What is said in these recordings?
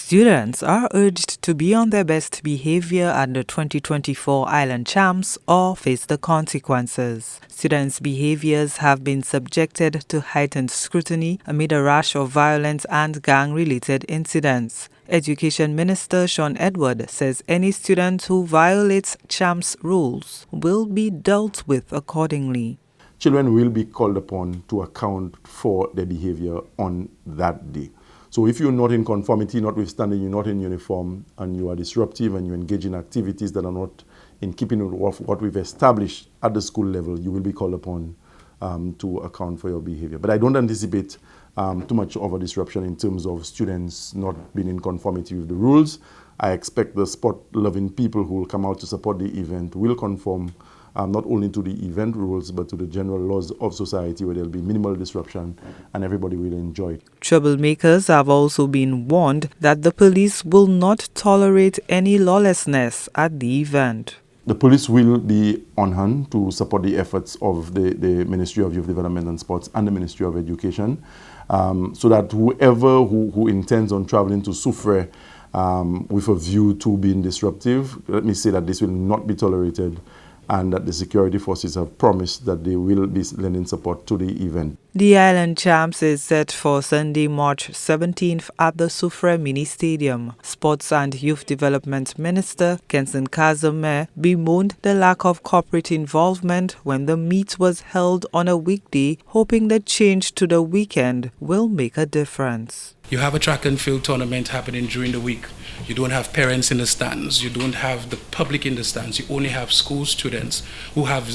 Students are urged to be on their best behavior at the 2024 Island Champs or face the consequences. Students' behaviors have been subjected to heightened scrutiny amid a rash of violent and gang-related incidents. Education Minister Sean Edward says any student who violates Champs rules will be dealt with accordingly. Children will be called upon to account for their behavior on that day. So if you're not in conformity, notwithstanding you're not in uniform, and you are disruptive and you engage in activities that are not in keeping with what we've established at the school level, you will be called upon to account for your behavior. But I don't anticipate too much of a disruption in terms of students not being in conformity with the rules. I expect the sport-loving people who will come out to support the event will conform not only to the event rules, but to the general laws of society, where there'll be minimal disruption and everybody will enjoy it. Troublemakers have also been warned that the police will not tolerate any lawlessness at the event. The police will be on hand to support the efforts of the Ministry of Youth Development and Sports and the Ministry of Education, so that whoever who intends on traveling to Soufriere with a view to being disruptive, let me say that this will not be tolerated, and that the security forces have promised that they will be lending support to the event. The Island Champs is set for Sunday, March 17th at the Soufriere Mini Stadium. Sports and Youth Development Minister Kazam bemoaned the lack of corporate involvement when the meet was held on a weekday, hoping the change to the weekend will make a difference. You have a track and field tournament happening during the week. You don't have parents in the stands. You don't have the public in the stands. You only have school students who have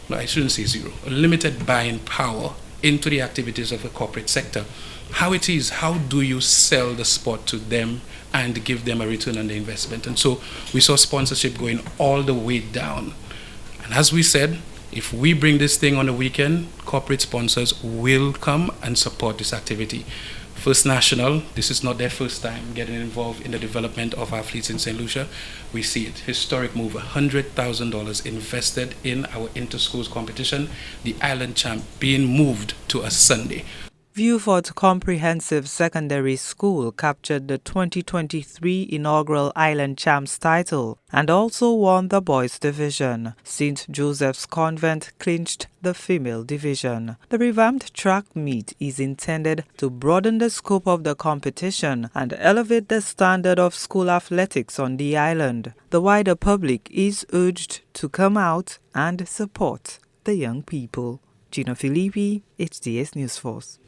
I shouldn't say zero, a limited buying power into the activities of the corporate sector. How do you sell the sport to them and give them a return on the investment? And so we saw sponsorship going all the way down. And as we said, if we bring this thing on the weekend, corporate sponsors will come and support this activity. First National, this is not their first time getting involved in the development of athletes in St. Lucia. We see it. Historic move, $100,000 invested in our inter-schools competition, the Island Champ being moved to a Sunday. Viewfort Comprehensive Secondary School captured the 2023 inaugural Island Champs title and also won the boys division. St. Joseph's Convent clinched the female division. The revamped track meet is intended to broaden the scope of the competition and elevate the standard of school athletics on the island. The wider public is urged to come out and support the young people. Gina Filippi, HDS News Force.